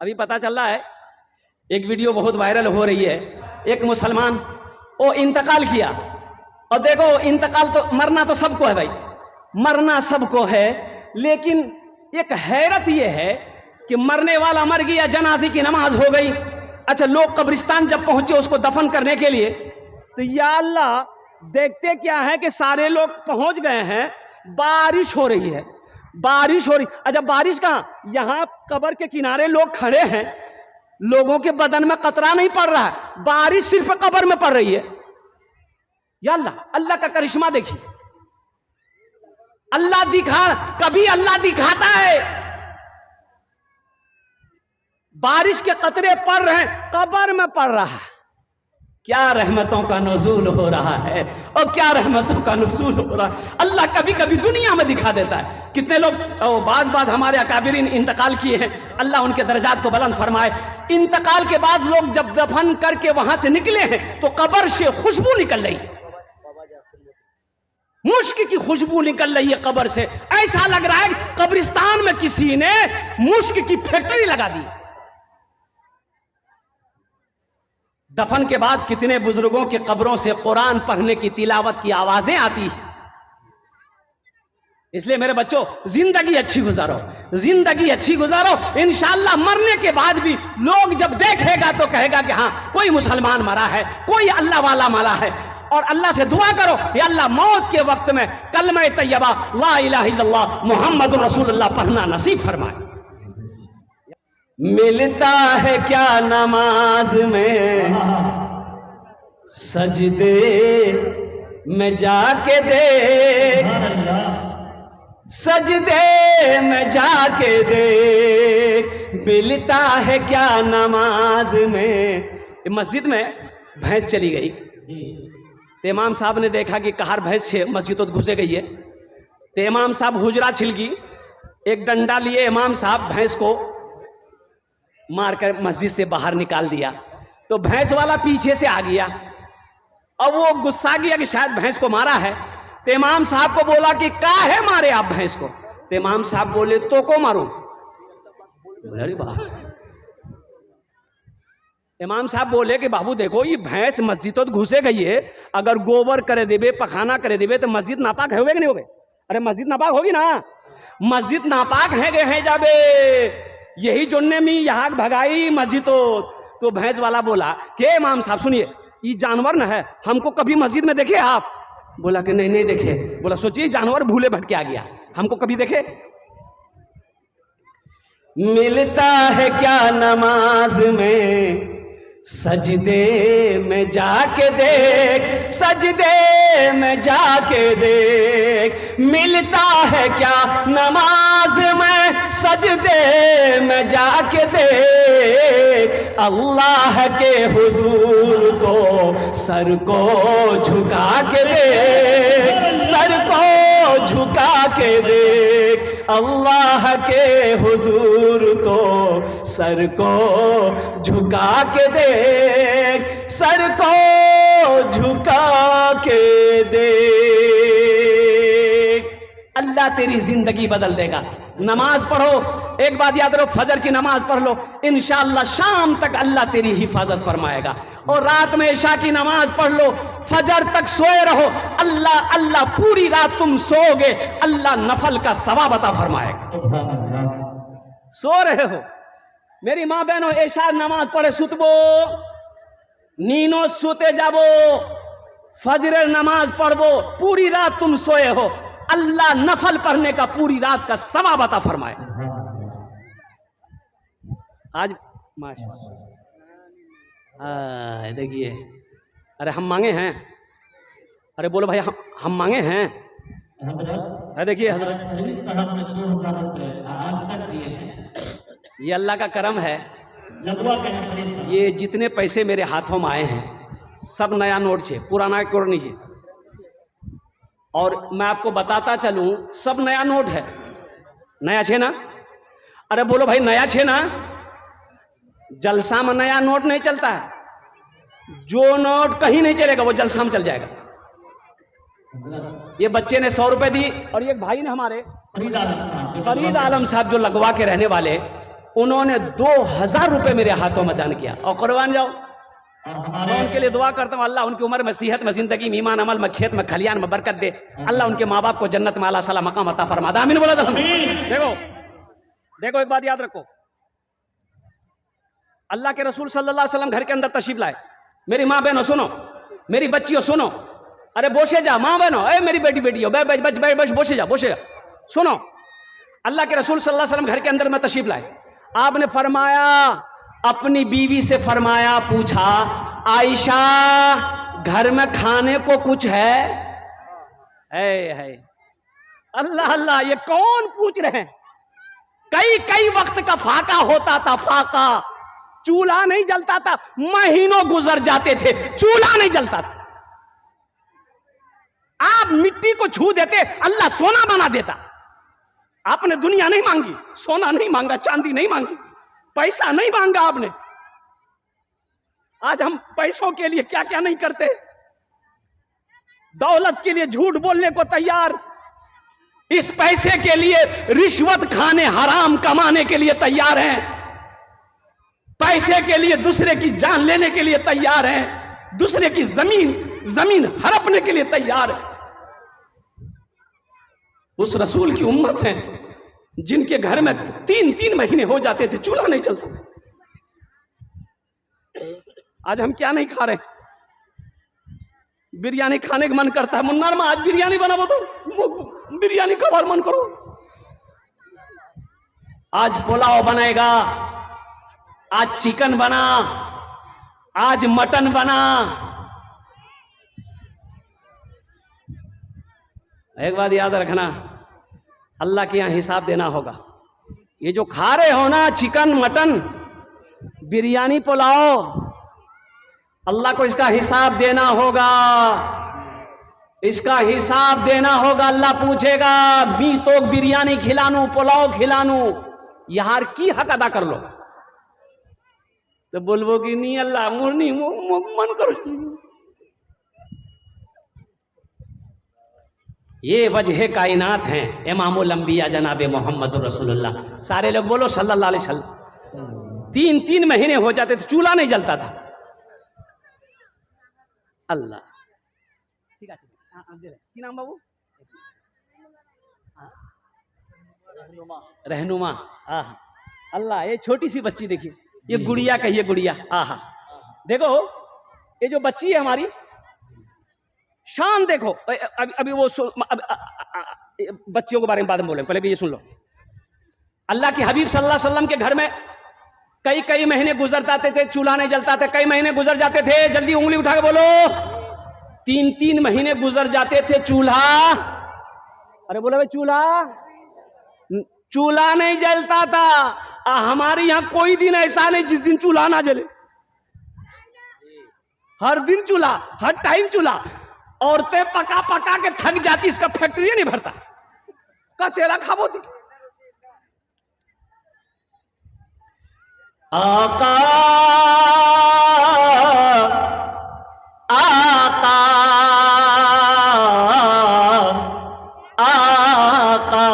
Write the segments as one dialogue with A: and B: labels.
A: अभी पता चल रहा है, एक वीडियो बहुत वायरल हो रही है, एक मुसलमान वो इंतकाल किया। और देखो इंतकाल तो मरना तो सबको है भाई, मरना सबको है, लेकिन एक हैरत ये है कि मरने वाला मर गया, जनाजे की नमाज हो गई। अच्छा, लोग कब्रिस्तान जब पहुंचे उसको दफन करने के लिए, तो या अल्लाह देखते क्या है कि सारे लोग पहुंच गए हैं, बारिश हो रही है, बारिश हो रही। अच्छा, बारिश कहाँ, यहाँ कब्र के किनारे लोग खड़े हैं, लोगों के बदन में कतरा नहीं पड़ रहा है, बारिश सिर्फ कब्र में पड़ रही है। या अल्लाह, अल्लाह का करिश्मा देखिए। अल्लाह कभी अल्लाह दिखाता है, बारिश के कतरे पड़ रहे हैं, कब्र में पड़ रहा है। क्या रहमतों का नुज़ूल हो रहा है, और क्या रहमतों का नुज़ूल हो रहा है। अल्लाह कभी कभी दुनिया में दिखा देता है। कितने लोग बाज हमारे अकाबिरीन इंतकाल किए हैं, अल्लाह उनके दर्जात को बुलंद फरमाए। इंतकाल के बाद लोग जब दफन करके वहां से निकले हैं तो कब्र से खुशबू निकल रही, मुश्क की खुशबू निकल रही है कब्र से। ऐसा लग रहा है कब्रिस्तान में किसी ने मुश्क की फैक्ट्री लगा दी। दफन के बाद कितने बुजुर्गों के कब्रों से कुरान पढ़ने की, तिलावत की आवाजें आती हैं। इसलिए मेरे बच्चों, जिंदगी अच्छी गुजारो, जिंदगी अच्छी गुजारो। इंशाअल्लाह मरने के बाद भी लोग जब देखेगा तो कहेगा कि हाँ, कोई मुसलमान मरा है, कोई अल्लाह वाला मरा है। और अल्लाह से दुआ करो, या अल्लाह मौत के वक्त में कलमा तैयबा ला इलाहा इल्लल्लाह मुहम्मदुर रसूलुल्लाह पढ़ना नसीब फरमाए। मिलता है क्या नमाज में, सजदे में जाके देख, सजदे में जाके देख, मिलता है क्या नमाज में। मस्जिद में भैंस चली गई, तो इमाम साहब ने देखा कि कहार भैंस मस्जिद तो घुसे गई है। तो इमाम साहब हुजरा छिलकी, एक डंडा लिए इमाम साहब भैंस को मारकर मस्जिद से बाहर निकाल दिया। तो भैंस वाला पीछे से आ गया, अब वो गुस्सा गया कि शायद भैंस को मारा है। तो इमाम साहब को बोला कि काहे मारे आप भैंस को। तो इमाम साहब बोले तो को मारूं। अरे बाप, इमाम साहब बोले कि बाबू देखो, ये भैंस मस्जिद तो घुसे गई है, अगर गोबर करे देवे, पखाना करे देवे तो मस्जिद नापाक है कि नहीं होवे। अरे मस्जिद नापाक होगी ना, मस्जिद नापाक है गए हैं जाबे, यही जोन्ने में यहाँ भगाई मस्जिद। तो भैंस वाला बोला कि इमाम साहब सुनिए, ये जानवर न है, हमको कभी मस्जिद में देखे आप। बोला कि नहीं नहीं देखे। बोला सोचिए, जानवर भूले भटके आ गया, हमको कभी देखे। मिलता है क्या नमाज में, सजदे में जाके देख, सजदे में जाके देख, मिलता है क्या नमाज में, सजदे में जाके देख, अल्लाह के हुजूर तो सर को झुका के देख, सर को झुका के देख, अल्लाह के हुजूर तो सर को झुका के देख, सर को झुका के देख। अल्लाह तेरी जिंदगी बदल देगा। नमाज पढ़ो, एक बात याद रखो, फजर की नमाज पढ़ लो, इंशाअल्लाह शाम तक अल्लाह तेरी हिफाजत फरमाएगा। और रात में इशा की नमाज पढ़ लो, फजर तक सोए रहो, अल्लाह अल्लाह पूरी रात तुम सोओगे, अल्लाह नफल का सवाब अता फरमाएगा। सो रहे हो मेरी माँ बहनों, ऐसा नमाज पढ़े सुतबो, नीनो सुते जाबो, फजर नमाज पढ़बो, पूरी रात तुम सोए हो, अल्लाह नफल पढ़ने का पूरी रात का सवाब अता फरमाए। आज माशाअल्लाह देखिए, अरे हम मांगे हैं, अरे बोलो भाई हम मांगे हैं। अरे देखिए ये अल्लाह का करम है, ये जितने पैसे मेरे हाथों में आए हैं सब नया नोट छे, पुराना कोड नहीं छे। और मैं आपको बताता चलूं, सब नया नोट है, नया छे ना। अरे बोलो भाई नया छे ना। जलसा में नया नोट नहीं चलता है, जो नोट कहीं नहीं चलेगा वो जलसा में चल जाएगा। ये बच्चे ने 100 रुपए दी, और ये भाई ने हमारे फरीद आलम साहब जो लगवा के रहने वाले, उन्होंने 2000 रुपए मेरे हाथों में दान किया। और कुर्बान जाओ, मैं उनके लिए दुआ करता हूँ, अल्लाह उनकी उम्र में, सेहत में, जिंदगी में, ईमान अमल में, खेत में, खलियान में बरकत दे। अल्लाह उनके माँ बाप को जन्नत में आला साला मकाम अता फरमा। आमीन बोला था। देखो देखो, एक बात याद रखो, अल्लाह के रसूल सल्लल्लाहु अलैहि वसल्लम घर के अंदर तशरीफ लाए। मेरी माँ बहनों सुनो, मेरी बच्चियों सुनो, अरे बोशे जा माँ बहनों, अरे मेरी बेटी बेटियों, बच बोशे जा, बोशे जा, सुनो। अल्लाह के रसूल सल्लल्लाहु अलैहि वसल्लम घर के अंदर में तशरीफ लाए। आपने फरमाया, अपनी बीवी से फरमाया, पूछा, आयशा घर में खाने को कुछ है? अल्लाह अल्लाह, ये कौन पूछ रहे हैं? कई वक्त का फाका होता था, फाका, चूल्हा नहीं जलता था, महीनों गुजर जाते थे, चूल्हा नहीं जलता था। आप मिट्टी को छू देते, अल्लाह सोना बना देता। आपने दुनिया नहीं मांगी, सोना नहीं मांगा, चांदी नहीं मांगी, पैसा नहीं मांगा आपने। आज हम पैसों के लिए क्या क्या नहीं करते, दौलत के लिए झूठ बोलने को तैयार, इस पैसे के लिए रिश्वत खाने, हराम कमाने के लिए तैयार हैं, पैसे के लिए दूसरे की जान लेने के लिए तैयार हैं, दूसरे की जमीन हड़पने के लिए तैयार है। उस रसूल की उम्मत है जिनके घर में 3 महीने हो जाते थे, चूल्हा नहीं चलता। आज हम क्या नहीं खा रहे, बिरयानी खाने का मन करता है। मुन्नार में आज बिरयानी बनाओ तो बिरयानी का मन करो। आज पुलाव बनेगा, आज चिकन बना, आज मटन बना। एक बात याद रखना, अल्लाह के यहां हिसाब देना होगा। ये जो खा रहे हो ना, चिकन मटन बिरयानी पुलाव, अल्लाह को इसका हिसाब देना होगा, इसका हिसाब देना होगा। अल्लाह पूछेगा, मी तो बिरयानी खिलानू, पुलाव खिलानू, यार की हक अदा कर लो। तो बोलबो कि नहीं अल्लाह मुरनी मन करो। ये वजह कायनात हैं, इमामुल अंबिया जनाब मोहम्मद रसूलुल्लाह। सारे लोग बोलो सल्लल्लाहु अलैहि वसल्लम। 3 महीने हो जाते थे, चूल्हा नहीं जलता था। अल्लाह ठीक है, की नाम बाबू? रहनुमा। आहा, अल्लाह, ये छोटी सी बच्ची देखिए, ये गुड़िया कहिए, गुड़िया। आहा, देखो ये जो बच्ची है हमारी, शान देखो। अभी वो बच्चियों के बारे में बाद में बोले, पहले भी ये सुन लो। अल्लाह के हबीब सल्लल्लाहु अलैहि वसल्लम के घर में कई महीने गुजर जाते थे, चूल्हा नहीं जलता था। कई महीने गुजर जाते थे, जल्दी उंगली उठा के बोलो। 3 महीने गुजर जाते थे, चूल्हा, अरे बोलो भाई, चूल्हा नहीं जलता था। हमारे यहां कोई दिन ऐसा नहीं जिस दिन चूल्हा ना जले। हर दिन चूल्हा, हर टाइम चूल्हा। औरतें पका के थक जाती, इसका फैक्ट्री नहीं भरता का तेरा खाबो थी। आका आका आका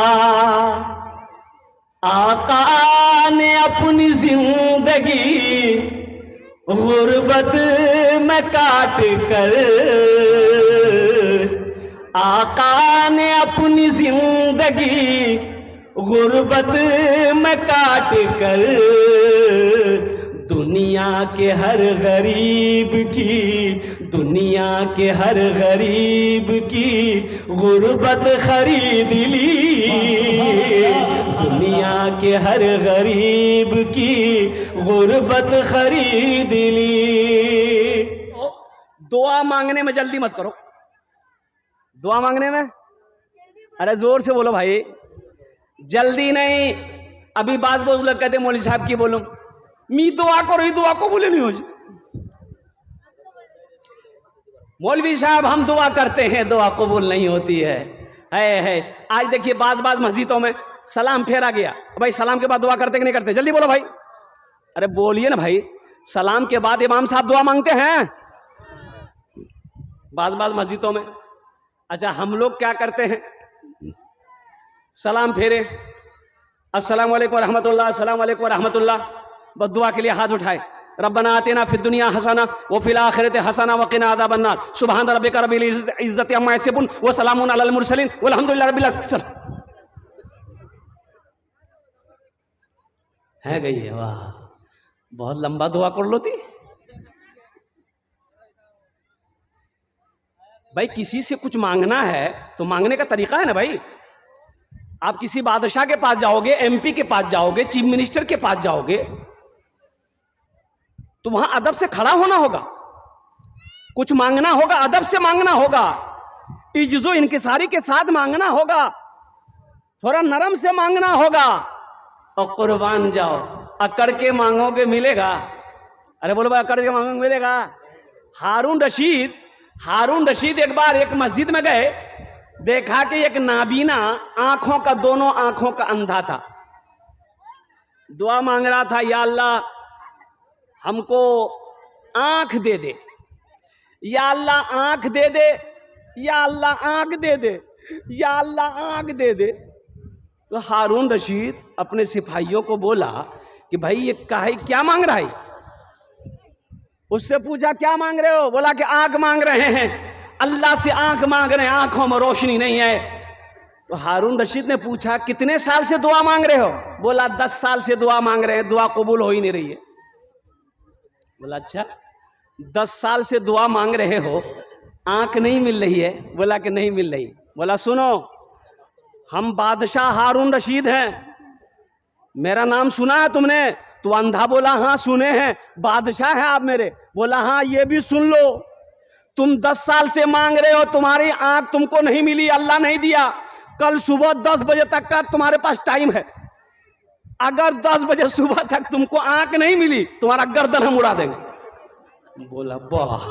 A: आका ने अपनी जिंदगी गुर्बत में काट कर, आका ने अपनी जिंदगी गुर्बत में काट कर, दुनिया के हर गरीब की, दुनिया के हर गरीब की गुर्बत खरीद ली, दुनिया के हर गरीब की गुर्बत खरीद ली। दुआ मांगने में जल्दी मत करो, दुआ मांगने में, अरे जोर से बोलो भाई, जल्दी नहीं। अभी बाज लोग कहते मौलवी साहब की बोलो, मी दुआ करो, दुआ को बोले नहीं हो। मौलवी साहब हम दुआ करते हैं, दुआ कबूल नहीं होती है। आज देखिए बाज मस्जिदों में सलाम फेरा गया, भाई सलाम के बाद दुआ करते कि नहीं करते? जल्दी बोलो भाई, अरे बोलिए ना भाई। सलाम के बाद इमाम साहब दुआ मांगते हैं बाज मस्जिदों में। अच्छा, हम लोग क्या करते हैं? सलाम फेरे, अस्सलाम वालेकुम रहमतुल्लाह, अस्सलाम वालेकुम रहमतुल्लाह। बस दुआ के लिए हाथ उठाए। रब्बना आतिना फिद दुनिया हसना व फिल आखिरति हसना व क़िना अज़ाबन्नार। सुबहान रब्बिका रब्बिल इज़्ज़ति अम्मा यसिफून व सलामुन अलल मुरसलीन वल्हम्दुलिल्लाहि रब्बिल आलमीन। चल है गई है। वाह, बहुत लंबा दुआ कर लो थी भाई। किसी से कुछ मांगना है तो मांगने का तरीका है ना भाई। आप किसी बादशाह के पास जाओगे, एमपी के पास जाओगे, चीफ मिनिस्टर के पास जाओगे तो वहां अदब से खड़ा होना होगा, कुछ मांगना होगा, अदब से मांगना होगा, इज्जो इनकिसारी के साथ मांगना होगा, थोड़ा नरम से मांगना होगा। और कुर्बान जाओ, अकड़ के मांगोगे मिलेगा? अरे बोलो भाई, अकड़ के मांगोगे मिलेगा? हारून रशीद एक बार एक मस्जिद में गए, देखा कि एक नाबीना आंखों का, दोनों आंखों का अंधा था, दुआ मांग रहा था, या अल्लाह हमको आंख दे दे, या अल्लाह आंख दे दे, या अल्लाह आंख दे दे, या अल्लाह आंख दे दे। तो हारून रशीद अपने सिपाहियों को बोला कि भाई ये क्या मांग रहा है? उससे पूछा क्या मांग रहे हो? बोला कि आंख मांग रहे हैं, अल्लाह से आंख मांग रहे हैं, आंखों में रोशनी नहीं है। तो हारून रशीद ने पूछा कितने साल से दुआ मांग रहे हो? बोला 10 साल से दुआ मांग रहे हैं, दुआ कबूल हो ही नहीं रही है। बोला अच्छा, 10 साल से दुआ मांग रहे हो, आंख नहीं मिल रही है? बोला कि नहीं मिल रही। बोला सुनो, हम बादशाह हारून रशीद हैं, मेरा नाम सुना है तुमने? तो अंधा बोला हाँ सुने हैं। बादशाह है आप मेरे? बोला हाँ, ये भी सुन लो, तुम 10 साल से मांग रहे हो, तुम्हारी आंख तुमको नहीं मिली, अल्लाह नहीं दिया। कल सुबह 10 बजे तक का तुम्हारे पास टाइम है, अगर 10 बजे सुबह तक तुमको आंख नहीं मिली, तुम्हारा गर्दन हम उड़ा देंगे। बोला वाह,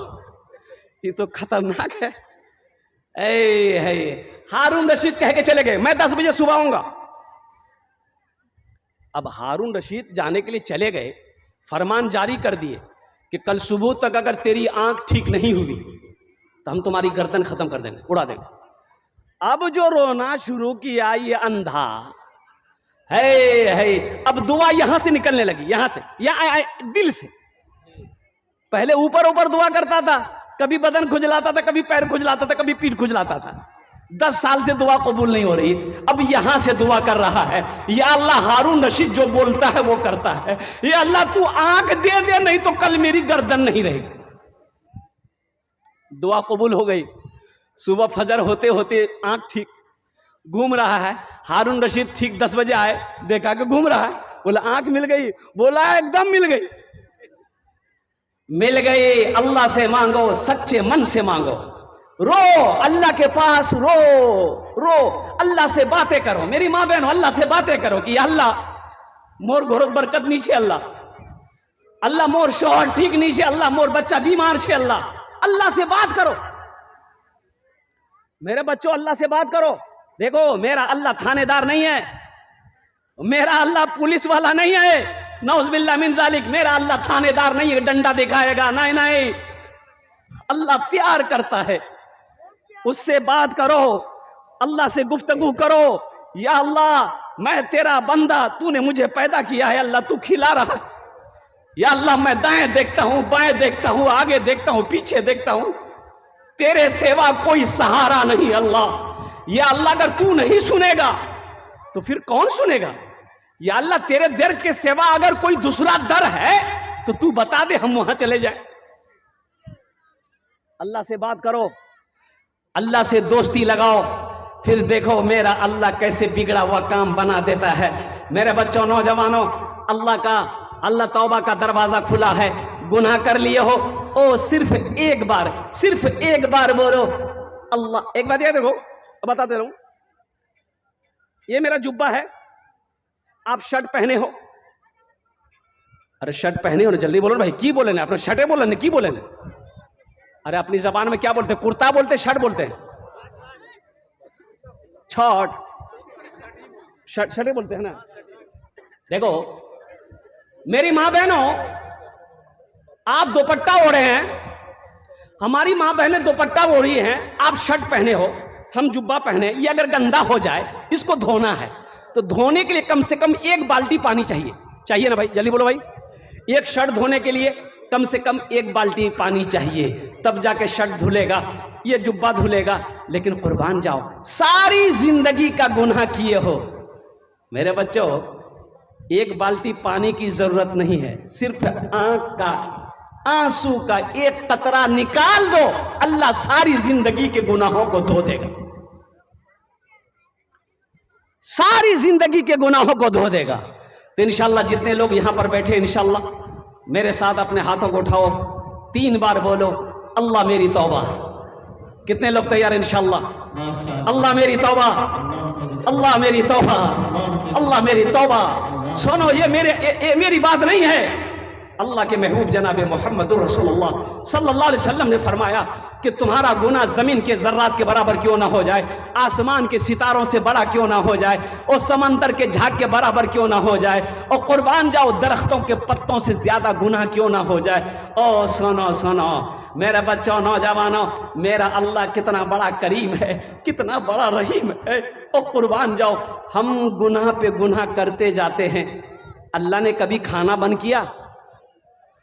A: ये तो खतरनाक है। हारून रशीद कह के चले गए, मैं 10 बजे सुबह आऊंगा। अब हारून रशीद जाने के लिए चले गए, फरमान जारी कर दिए कि कल सुबह तक अगर तेरी आंख ठीक नहीं हुई तो हम तुम्हारी गर्दन खत्म कर देंगे, उड़ा देंगे। अब जो रोना शुरू किया ये अंधा है, अब दुआ यहां से निकलने लगी, यहां से, दिल से। पहले ऊपर ऊपर दुआ करता था, कभी बदन खुजलाता था, कभी पैर खुजलाता था, कभी पीठ खुजलाता था। 10 साल से दुआ कबूल नहीं हो रही, अब यहां से दुआ कर रहा है, या अल्लाह हारून रशीद जो बोलता है वो करता है, या अल्लाह तू आंख दे दे, नहीं तो कल मेरी गर्दन नहीं रहेगी। दुआ कबूल हो गई। सुबह फजर होते होते आंख ठीक, घूम रहा है। हारून रशीद ठीक 10 बजे आए, देखा कि घूम रहा है। बोला आंख मिल गई? बोला एकदम मिल गई। मिल गई, अल्लाह से मांगो, सच्चे मन से मांगो, रो अल्लाह के पास, रो अल्लाह से बातें करो। मेरी माँ बहन, अल्लाह से बातें करो कि अल्लाह मोर घोर बरकत नीचे, अल्लाह मोर शोहर ठीक नीचे, अल्लाह मोर बच्चा बीमार छे, अल्लाह से बात करो। मेरे बच्चों अल्लाह से बात करो। देखो मेरा अल्लाह थानेदार नहीं है, मेरा अल्लाह पुलिस वाला नहीं है, नौज़ुबिल्लाह मिन ज़ालिक। मेरा अल्लाह थानेदार नहीं है, डंडा दिखाएगा, नहीं। अल्लाह प्यार करता है, उससे बात करो, अल्लाह से गुफ्तगू करो। या अल्लाह मैं तेरा बंदा, तूने मुझे पैदा किया है, अल्लाह तू खिला रहा है। या अल्लाह मैं दाएं देखता हूं, बाएं देखता हूं, आगे देखता हूं, पीछे देखता हूं, तेरे सिवा कोई सहारा नहीं। अल्लाह, या अल्लाह अगर तू नहीं सुनेगा तो फिर कौन सुनेगा? या अल्लाह तेरे दर के सिवा अगर कोई दूसरा दर है तो तू बता दे, हम वहां चले जाए। अल्लाह से बात करो, अल्लाह से दोस्ती लगाओ, फिर देखो मेरा अल्लाह कैसे बिगड़ा हुआ काम बना देता है। मेरे बच्चों, नौजवानों, अल्लाह तौबा का दरवाजा खुला है। गुनाह कर लिए हो, ओ सिर्फ एक बार बोलो अल्लाह। एक बात याद रखो, बताते रहूं, ये मेरा जुब्बा है, आप शर्ट पहने हो। अरे शर्ट पहने हो ना, जल्दी बोलो भाई, की बोले ना, अपने शर्टे बोले ना, की बोले ना? अरे अपनी जबान में क्या बोलते हैं? कुर्ता बोलते, शर्ट बोलते हैं? शर्टे बोलते हैं ना। देखो मेरी माँ बहनों, आप दुपट्टा ओढ़े हैं, हमारी माँ बहनें दुपट्टा ओढ़ी हैं, आप शर्ट पहने हो, हम जुब्बा पहने। ये अगर गंदा हो जाए, इसको धोना है, तो धोने के लिए कम से कम 1 बाल्टी पानी चाहिए। चाहिए ना भाई, जल्दी बोलो भाई। एक शर्ट धोने के लिए कम से कम 1 बाल्टी पानी चाहिए, तब जाके शर्ट धुलेगा, ये जुब्बा धुलेगा। लेकिन कुर्बान जाओ, सारी जिंदगी का गुनाह किए हो मेरे बच्चों, 1 बाल्टी पानी की जरूरत नहीं है, सिर्फ आंख का आंसू का 1 कतरा निकाल दो, अल्लाह सारी जिंदगी के गुनाहों को धो देगा, सारी जिंदगी के गुनाहों को धो देगा। तो इंशाल्लाह जितने लोग यहां पर बैठे, इंशाल्लाह मेरे साथ अपने हाथों को उठाओ, 3 बार बोलो अल्लाह मेरी तौबा। कितने लोग तैयार? इंशाल्लाह अल्लाह मेरी तौबा, अल्लाह मेरी तौबा, अल्लाह मेरी तौबा। सुनो, ये मेरी बात नहीं है, अल्लाह के महबूब जनाब मोहम्मद रसूलुल्लाह सल्लल्लाहु अलैहि वसल्लम ने फरमाया कि तुम्हारा गुनाह ज़मीन के ज़र्रात के बराबर क्यों ना हो जाए, आसमान के सितारों से बड़ा क्यों ना हो जाए, और समंदर के झाग के बराबर क्यों ना हो जाए, और कुर्बान जाओ दरख्तों के पत्तों से ज़्यादा गुनाह क्यों ना हो जाए। ओ सुनो सुनो मेरे बच्चों, नौजवानों, मेरा अल्लाह कितना बड़ा करीम है, कितना बड़ा रहीम है। और कुर्बान जाओ, हम गुनाह पे गुनाह करते जाते हैं। अल्लाह ने कभी खाना बंद किया?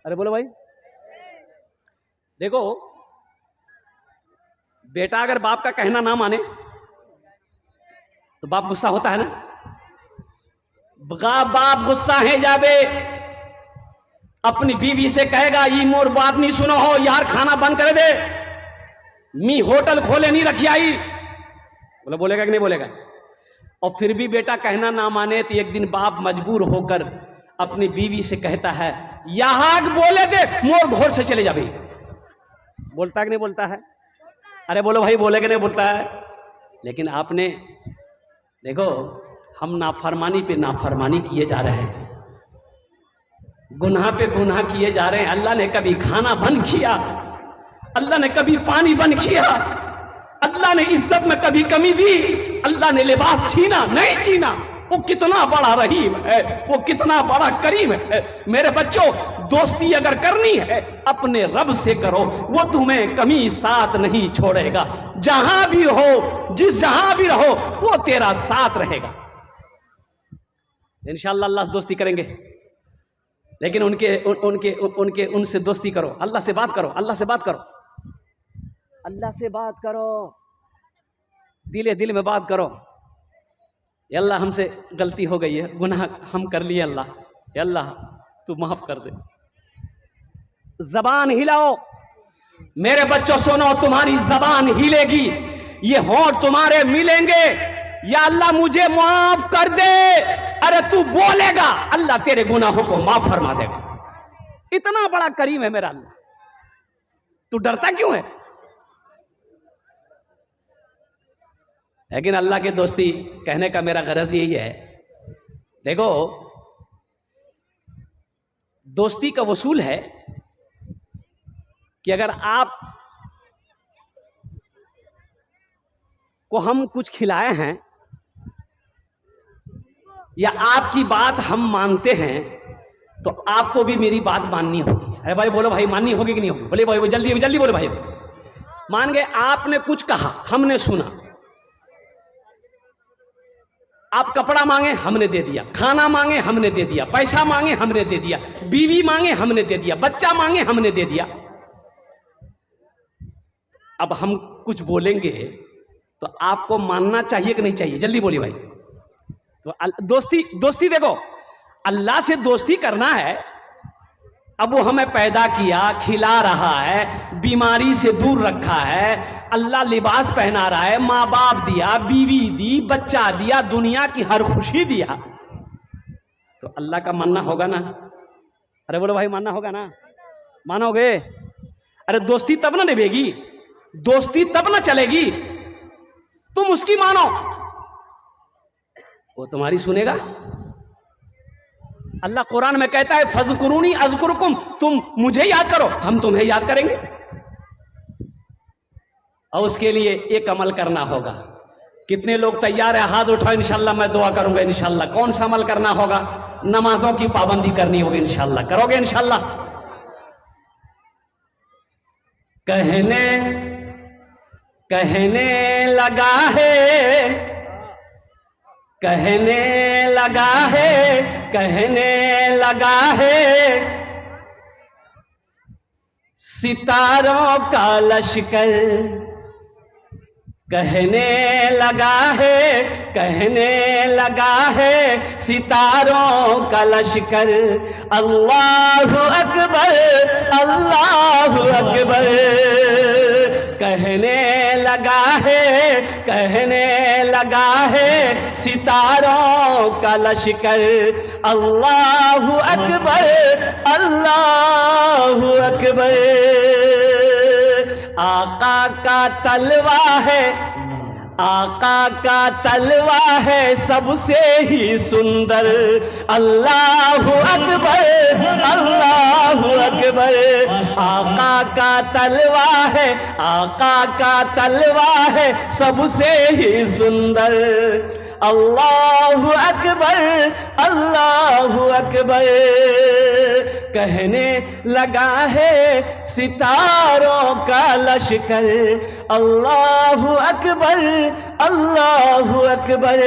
A: अरे बोलो भाई। देखो, बेटा अगर बाप का कहना ना माने तो बाप गुस्सा होता है ना, बाप गुस्सा है जाबे, अपनी बीवी से कहेगा ये मोर बात नहीं सुनो हो यार, खाना बंद कर दे, मी होटल खोले नहीं रखी आई, बोलेगा कि नहीं बोलेगा? और फिर भी बेटा कहना ना माने तो एक दिन बाप मजबूर होकर अपनी बीवी से कहता है यहां बोले दे मोर घोर से चले जा भाई। बोलता है कि नहीं बोलता है? अरे बोलो भाई, बोले कि नहीं बोलता है? लेकिन आपने देखो, हम नाफरमानी पे नाफरमानी किए जा रहे हैं, गुनाह पे गुनाह किए जा रहे हैं। अल्लाह ने कभी खाना बंद किया? अल्लाह ने कभी पानी बंद किया? अल्लाह ने इज्जत में कभी कमी दी? अल्लाह ने लिबास छीना? नहीं छीना। वो कितना बड़ा रहीम है, वो कितना बड़ा करीम है। मेरे बच्चों, दोस्ती अगर करनी है अपने रब से करो, वो तुम्हें कमी साथ नहीं छोड़ेगा। जहां भी हो, जहां भी रहो, वो तेरा साथ रहेगा। इंशाअल्लाह अल्लाह से दोस्ती करेंगे, लेकिन उनसे दोस्ती करो, अल्लाह से बात करो, अल्लाह से बात करो, अल्लाह से बात करो, दिले दिल में बात करो। अल्लाह हमसे गलती हो गई है, गुनाह हम कर लिए, अल्लाह तू माफ कर दे। जबान हिलाओ मेरे बच्चों, सुनो, तुम्हारी जबान हिलेगी, ये होंठ तुम्हारे मिलेंगे, या अल्लाह मुझे माफ कर दे, अरे तू बोलेगा, अल्लाह तेरे गुनाहों को माफ फरमा देगा। इतना बड़ा करीम है मेरा अल्लाह, तू डरता क्यों है? लेकिन अल्लाह की दोस्ती कहने का मेरा गरज यही है, देखो, दोस्ती का वसूल है कि अगर आप को हम कुछ खिलाए हैं या आपकी बात हम मानते हैं, तो आपको भी मेरी बात माननी होगी। अरे भाई बोलो भाई, माननी होगी कि नहीं होगी? बोले भाई, जल्दी जल्दी बोले भाई। मान गए, आपने कुछ कहा, हमने सुना, आप कपड़ा मांगे, हमने दे दिया, खाना मांगे, हमने दे दिया, पैसा मांगे, हमने दे दिया, बीवी मांगे, हमने दे दिया, बच्चा मांगे, हमने दे दिया। अब हम कुछ बोलेंगे तो आपको मानना चाहिए कि नहीं चाहिए? जल्दी बोलिए भाई। तो दोस्ती देखो, अल्लाह से दोस्ती करना है। अब वो हमें पैदा किया, खिला रहा है, बीमारी से दूर रखा है, अल्लाह लिबास पहना रहा है, माँ बाप दिया, बीवी दी, बच्चा दिया, दुनिया की हर खुशी दिया, तो अल्लाह का मानना होगा ना? अरे बोलो भाई, मानना होगा ना? मानोगे? अरे दोस्ती तब ना निभेगी, दोस्ती तब ना चलेगी, तुम उसकी मानो, वो तुम्हारी सुनेगा। अल्लाह कुरान में कहता है फज़कुरूनी अज़कुरुकुम, तुम मुझे याद करो, हम तुम्हें याद करेंगे। और उसके लिए एक अमल करना होगा। कितने लोग तैयार है? हाथ उठाओ, इंशाल्लाह मैं दुआ करूंगा। इंशाल्लाह कौन सा अमल करना होगा? नमाजों की पाबंदी करनी होगी। इंशाल्लाह करोगे? इंशाल्लाह। कहने लगा है कहने लगा है, कहने लगा है, सितारों का लश्कर। कहने लगा है, कहने लगा है, सितारों का लश्कर। अल्लाहु अकबर, अल्लाहु अकबर। कहने लगा है, कहने लगा है, सितारों का लश्कर। अल्लाहु अकबर, अल्लाहु अकबर। आका का तलवा है, आका का तलवा है सबसे ही सुंदर। अल्लाहु अकबर, अल्लाहु अकबर। आका का तलवा है, आका का तलवा है सबसे ही सुंदर। अल्लाहु अकबर, अल्लाहु अकबर। कहने लगा है सितारों का लश्कर। अल्लाहु अकबर, अल्लाहु अकबर।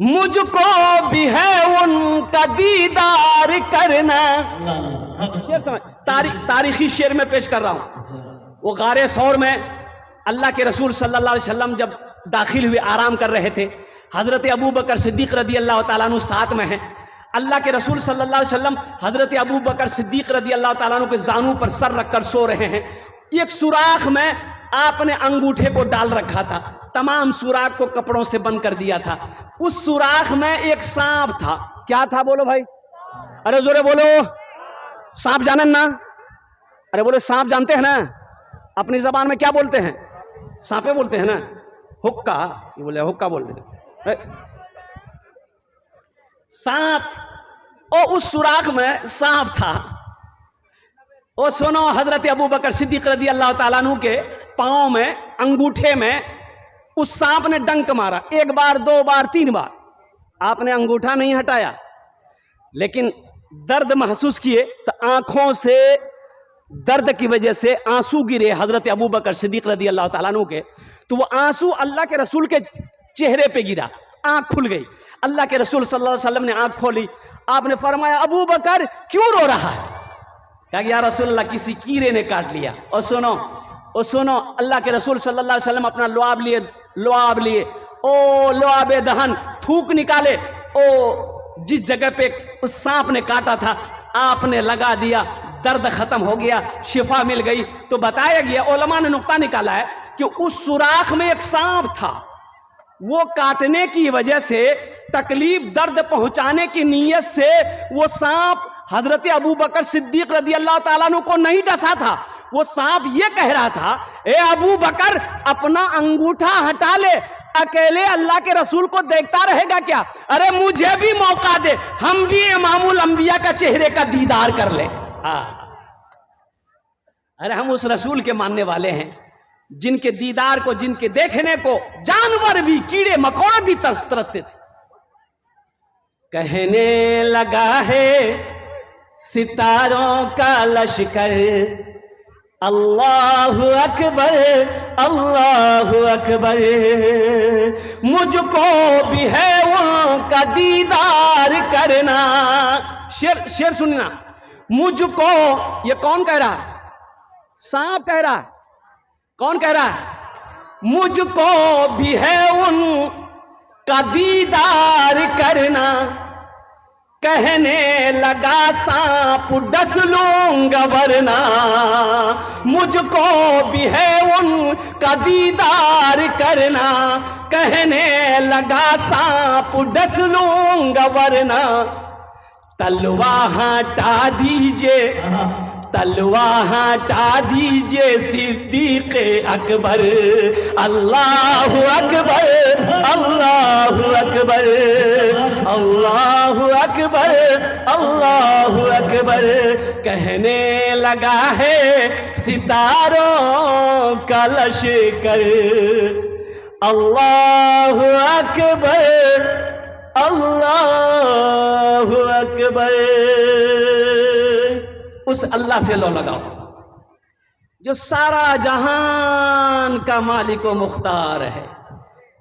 A: मुझको भी है उनका दीदार करना। शेर समझ, तारीखी शेर में पेश कर रहा हूं। वो गारे सौर में अल्लाह के रसूल सल्लल्लाहु अलैहि वसल्लम जब दाखिल हुए, आराम कर रहे थे। हजरत अबू बकर सिद्दीक रदी अल्लाह ताला अन्हु साथ में हैं। अल्लाह के रसूल सल्लल्लाहु अलैहि वसल्लम हजरत अबू बकर सिद्दीक रदी अल्लाह ताला अन्हु के जानू पर सर रखकर सो रहे हैं। एक सुराख में आपने अंगूठे को डाल रखा था, तमाम सुराख को कपड़ों से बंद कर दिया था। उस सुराख में एक सांप था। क्या था बोलो भाई, अरे जोरे बोलो। सांप जाने ना, अरे बोले सांप जानते हैं ना, अपनी जबान में क्या बोलते हैं, सांपे बोलते हैं ना, हुक्का, ये बोले हुक्का बोलते हैं सांप। और उस सुराख में सांप था। ओ सुनो, हजरत अबू बकर सिद्दीक रदी अल्लाह ताला अन्हु के पांव में, अंगूठे में उस सांप ने डंक मारा। एक बार, दो बार, तीन बार। आपने अंगूठा नहीं हटाया, लेकिन दर्द महसूस किए तो आंखों से दर्द की वजह से आंसू गिरे हजरत अबू बकर सिद्दीक रदी अल्लाह ताला अन्हु के। तो वो आंसू अल्लाह के रसूल के चेहरे पे गिरा, आंख खुल गई। अल्लाह के रसूल सल्लल्लाहु अलैहि वसल्लम ने आंख खोली। आपने फरमाया, अबू बकर क्यों रो रहा है? कहा कि या रसूल अल्लाह, किसी कीड़े ने काट लिया। और सुनो, और सुनो, अल्लाह के रसूल सल्लल्लाहु अलैहि वसल्लम अपना लुआब लिए, लुआब लिए, ओ लुआबे दहन, थूक निकाले। ओ जिस जगह पे उस सांप ने काटा था आपने लगा दिया, दर्द खत्म हो गया, शिफा मिल गई। तो बताया गया, उलमा ने नुक्ता निकाला है कि उस सुराख में एक सांप था। वो काटने की वजह से, तकलीफ दर्द पहुंचाने की नीयत से वो सांप हजरत अबू बकर सिद्दीक रदी अल्लाह ताला अन्हु को नहीं डसा था। वो सांप ये कह रहा था, ए अबू बकर अपना अंगूठा हटा ले, अकेले अल्लाह के रसूल को देखता रहेगा क्या? अरे मुझे भी मौका दे, हम भी इमामुल अंबिया का चेहरे का दीदार कर ले। अरे हम उस रसूल के मानने वाले हैं जिनके दीदार को, जिनके देखने को जानवर भी, कीड़े मकोड़े भी तरसते थे। कहने लगा है सितारों का लश्कर। अल्लाहु अकबर, अल्लाहु अकबर। मुझको भी है उनका दीदार करना। शेर सुनना, मुझको, ये कौन कह रहा है? सांप कह रहा है। कौन कह रहा है? मुझको भी है उनका दीदार करना। कहने लगा सांप डस लूंगा वरना। मुझको भी है उनका दीदार करना। कहने लगा सांप डस लूंगा वरना। तलवार हटा दीजिए, तलवार हटा दीजिए सिद्दीक अकबर। अल्लाहु अकबर, अल्लाहु अकबर, अल्लाहु अकबर, अल्लाहु अकबर। कहने लगा है सितारों का लश्कर। अल्लाहु अकबर, अल्लाहु अकबर। उस अल्लाह से लो लगाओ। जो सारा जहान का मालिक व मुख्तार है,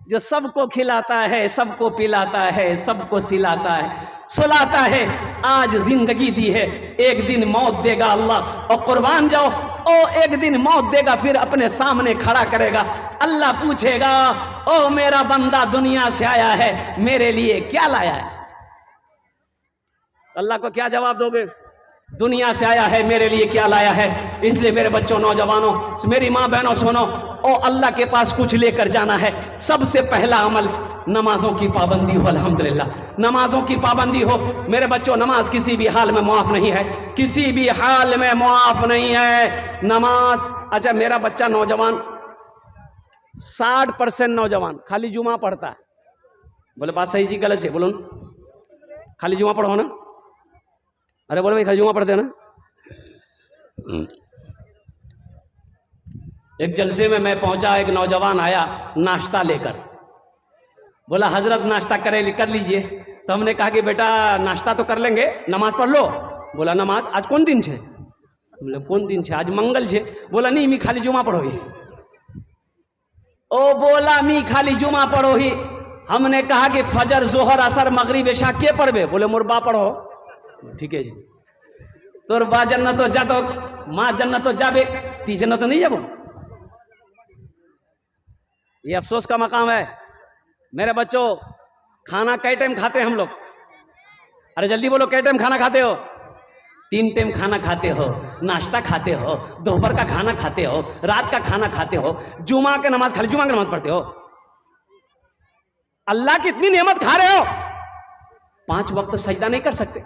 A: जो सबको खिलाता है, सबको पिलाता है, सबको सिलाता है, सुलाता है। आज जिंदगी दी है, एक दिन मौत देगा अल्लाह, और कुर्बान जाओ, ओ एक दिन मौत देगा, फिर अपने सामने खड़ा करेगा। अल्लाह पूछेगा, ओ मेरा बंदा दुनिया से आया है, मेरे लिए क्या लाया है? अल्लाह को क्या जवाब दोगे? दुनिया से आया है, मेरे लिए क्या लाया है? इसलिए मेरे बच्चों, नौजवानों, मेरी माँ बहनों, सुनो, ओ अल्लाह के पास कुछ लेकर जाना है। सबसे पहला अमल नमाजों की पाबंदी हो। अल्हम्दुलिल्लाह, नमाजों की पाबंदी हो। मेरे बच्चों, नमाज किसी भी हाल में मुआफ नहीं है, किसी भी हाल में मुआफ नहीं है नमाज। अच्छा, मेरा बच्चा नौजवान 60% नौजवान खाली जुमा पढ़ता है। बोले बात सही जी, गलत है? बोलो खाली जुमा पढ़ो ना। अरे बोले भाई खाली जुमा पढ़ते ना। एक जलसे में मैं पहुंचा, एक नौजवान आया नाश्ता लेकर। बोला हजरत नाश्ता कर लीजिए। तो हमने कहा कि बेटा नाश्ता तो कर लेंगे, नमाज पढ़ लो। बोला नमाज आज कौन दिन छे? बोले कौन दिन छे? आज मंगल छे। बोला नहीं, मी खाली जुमा पढ़ो ही। ओ बोला मी खाली जुमा पढ़ो ही। हमने कहा कि फजर, जोहर, असर, मगरिब, इशा के पढ़बे? बोले मुर्बा पढ़ो। ठीक है जी, तोर बा जन्नत जा तो माँ जन्नत जाबे, ती जन्नत नहीं जाबो। ये अफसोस का मकाम है। मेरे बच्चों, खाना कई टाइम खाते हैं हम लोग? अरे जल्दी बोलो, कई टाइम खाना खाते हो? 3 टाइम खाना खाते हो, नाश्ता खाते हो, दोपहर का खाना खाते हो, रात का खाना खाते हो, जुमा के नमाज खाली जुमा की नमाज पढ़ते हो। अल्लाह की इतनी नेमत खा रहे हो, 5 वक्त सजदा नहीं कर सकते।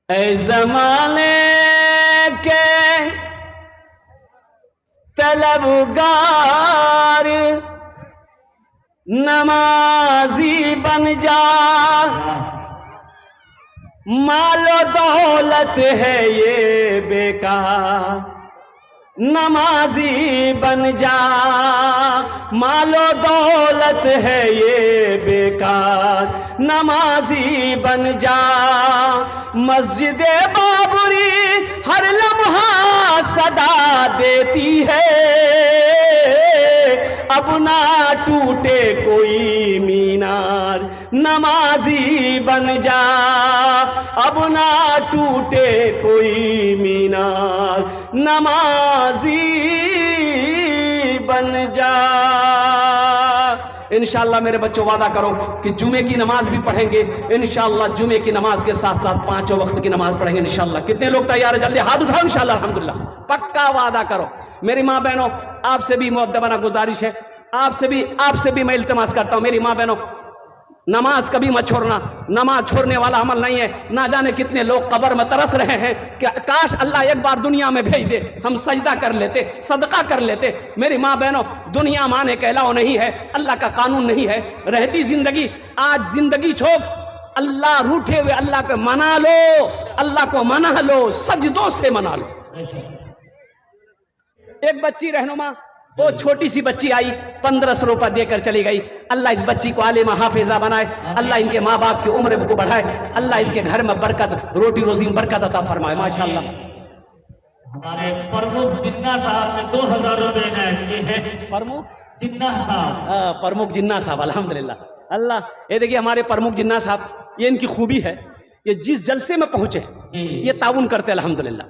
A: ऐ ज़माने के तलबगार नमाजी बन जा, मालो दौलत है ये बेकार, नमाजी बन जा, मालो दौलत है ये बेकार, नमाजी बन जा। मस्जिद बाबरी हर लम्हा सदा देती है, अब ना टूटे कोई मीनार, नमाजी बन जा, अब ना टूटे कोई मीनार, नमाजी बन जा। इंशाअल्लाह मेरे बच्चों वादा करो कि जुमे की नमाज भी पढ़ेंगे। इंशाअल्लाह जुमे की नमाज के साथ साथ 5 वक्त की नमाज पढ़ेंगे इंशाअल्लाह। कितने लोग तैयार है? जल्दी हाथ उठाओ। इंशाअल्लाह अल्हम्दुलिल्लाह, पक्का वादा करो। मेरी माँ बहनों, आपसे भी मुअद्दबाना गुजारिश है, आपसे भी मैं इल्तिमास करता हूँ। मेरी माँ बहनों, नमाज कभी मत छोड़ना। नमाज छोड़ने वाला अमल नहीं है। ना जाने कितने लोग कब्र में तरस रहे हैं कि काश अल्लाह एक बार दुनिया में भेज दे, हम सजदा कर लेते, सदका कर लेते। मेरी माँ बहनों, दुनिया माने के अलावा नहीं है, अल्लाह का कानून नहीं है। रहती जिंदगी, आज जिंदगी छोड़, अल्लाह रूठे हुए अल्लाह को मना लो, अल्लाह को मना लो, सजदों से मना लो। एक बच्ची रहनुमा, वो छोटी सी बच्ची आई, 1500 रुपया देकर चली गई। अल्लाह इस बच्ची को आलिमा हाफिजा बनाए, अल्लाह इनके माँ बाप की उम्र को बढ़ाए, अल्लाह इसके घर में बरकत, रोटी रोजी में बरकत अता फरमाए। माशाअल्लाह।
B: हमारे प्रमुख जिन्ना साहब ने 2000 रुपए इनायत किए हैं।
A: प्रमुख
B: जिन्ना साहब,
A: प्रमुख जिन्ना साहब, अल्हम्दुलिल्लाह। अल्लाह, ये देखिए हमारे प्रमुख जिन्ना साहब, ये इनकी खूबी है, ये जिस जलसे में पहुंचे ये ताउन करते हैं अल्हम्दुलिल्लाह।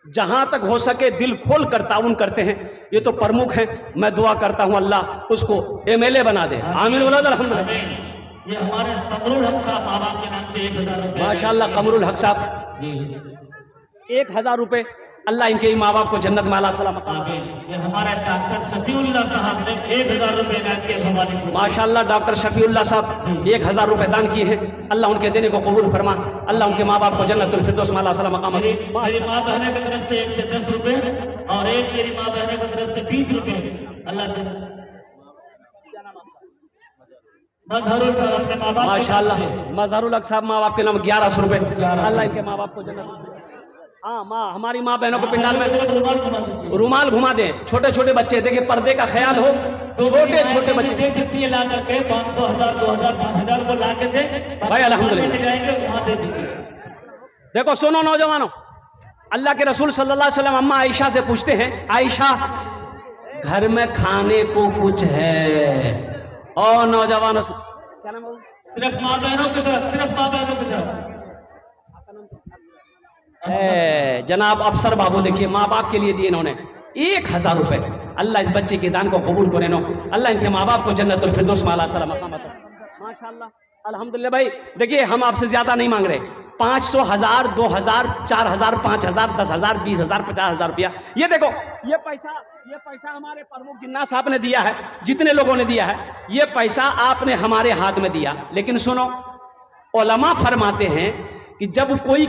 A: जहां तक हो सके दिल खोल कर ताउन करते हैं। ये तो प्रमुख हैं, मैं दुआ करता हूं अल्लाह उसको MLA बना दे। आमीन बोला अल्हम्दुलिल्लाह।
B: ये हमारे कमरुल हक साहब बाबा के नाम से 1000 रुपए।
A: माशाअल्लाह, कमरुल हक साहब 1000 रुपए। अल्लाह इनके माँ बाप को जन्नत में अल्लाह सलाम।
B: ये हमारे डॉक्टर शफीउल्लाह साहब ने 1000 रुपए इनायत किए हमारे।
A: माशाअल्लाह, डॉक्टर शफीउल्लाह साहब 1000 रुपए दान किए हैं। अल्लाह उनके देने को कबूल फरमा, अल्लाह उनके माँ बाप को जन्नतुल फिरदौस में अल्लाह सलाम मकाम।
B: मेरी माँ बहने की तरफ से 1 से 10 रुपए और एक मेरी माँ बहने की तरफ से 20 रुपए। अल्लाह मजहरुल साहब अपने माँ बाप,
A: माशाअल्लाह, मजहरुल हक साहब माँ बाप के नाम 1100 रुपए। अल्लाह इनके माँ बाप को जन्नत। हाँ माँ, हमारी माँ बहनों को पिंडाल में रुमाल घुमा दें। छोटे छोटे बच्चे, देखिए पर्दे का ख्याल हो, छोटे छोटे बच्चे
B: दे सकती है ला करके 500, 1000, 2000, 5000 को ला के दे
A: भाई अल्हम्दुलिल्लाह।
B: जाएंगे वहां दे दीजिए।
A: देखो सुनो नौजवानों, अल्लाह के रसूल सल्लल्लाहु अलैहि वसल्लम अम्मा आयशा से पूछते हैं, आयशा घर में खाने को कुछ है? और नौजवानों से क्या नाम है?
B: सिर्फ माँ बहनों की तरफ, सिर्फ माँ बहनों की तरफ।
A: जनाब अफसर बाबू देखिए, माँ बाप के लिए दिए इन्होंने 1000 रुपए। अल्लाह इस बच्चे के दान को कबूल करे नो, अल्लाह इनके माँ बाप को जन्नतुल फिरदौस में आला सलाम मकाम अता। माशाअल्लाह अल्हम्दुलिल्लाह। भाई देखिए हम आपसे ज्यादा नहीं मांग रहे, 500, 1000, 2000, 4000, 5000, 10,000, 20,000, 50,000 रुपया। ये देखो ये पैसा हमारे प्रमुख जिन्ना साहब ने दिया है, जितने लोगों ने दिया है, ये पैसा आपने हमारे हाथ में दिया। लेकिन सुनो, उलमा फरमाते हैं कि जब कोई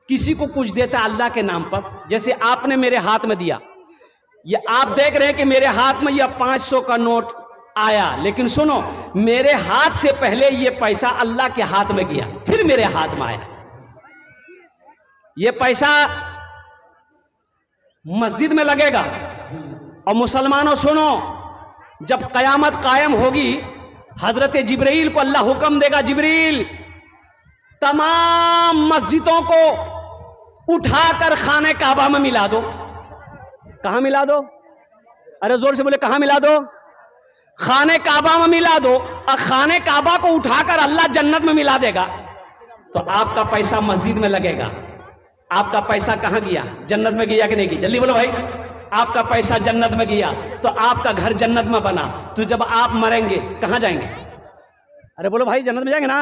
A: किसी को कुछ देता है अल्लाह के नाम पर, जैसे आपने मेरे हाथ में दिया, ये आप देख रहे हैं कि मेरे हाथ में यह 500 का नोट आया, लेकिन सुनो मेरे हाथ से पहले ये पैसा अल्लाह के हाथ में गया, फिर मेरे हाथ में आया। ये पैसा मस्जिद में लगेगा। और मुसलमानों सुनो, जब कयामत कायम होगी, हजरत जिब्रील को अल्लाह हुक्म देगा, जिब्रील तमाम मस्जिदों को उठाकर खाने काबा में मिला दो। कहां मिला दो? अरे जोर से बोले, कहां मिला दो? खाने काबा में मिला दो। और खाने काबा को उठाकर अल्लाह जन्नत में मिला देगा। तो आपका पैसा मस्जिद में लगेगा, आपका पैसा कहां गया? जन्नत में गया कि नहीं गया? जल्दी बोलो भाई। आपका पैसा जन्नत में गया, तो आपका घर जन्नत में बना। तो जब आप मरेंगे कहां जाएंगे? अरे बोलो भाई, जन्नत में जाएंगे ना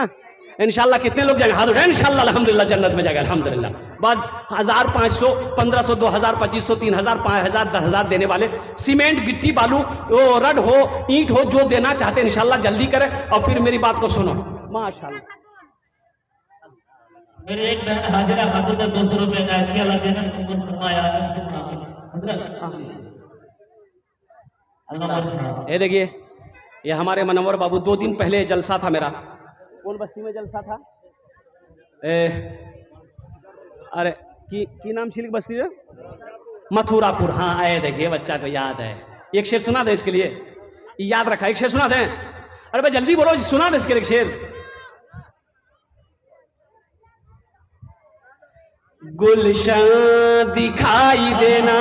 A: इंशाल्लाह। कितने लोग जाएंगे? हाथ उठाएं। इंशाल्लाह अल्हम्दुलिल्लाह जन्नत में जाएगा अल्हम्दुलिल्लाह। बाद 1000, 500, 1500, 2000, 2500, 3000, 5000, 10,000 देने वाले, सीमेंट, गिट्टी, बालू, वो रड हो, ईंट हो, जो देना चाहते हैं इंशाल्लाह जल्दी करें। और फिर मेरी बात को सुनो। माशाल्लाह
B: मेरी एक बहन हाजिरा खातून ने 200 रुपए का इसके अल्लाह देना फरमाया।
A: ये देखिए, ये हमारे मनव्वर बाबू, 2 दिन पहले जलसा था मेरा। कौन बस्ती में जलसा था? अरे की नाम छिलिक बस्ती है? मथुरापुर। हाँ आए, देखिए बच्चा को याद है। एक शेर सुना दे इसके लिए, याद रखा। एक शेर सुना दे। अरे भाई जल्दी बोलो, सुना दे इसके लिए एक शेर। गुलशन दिखाई देना,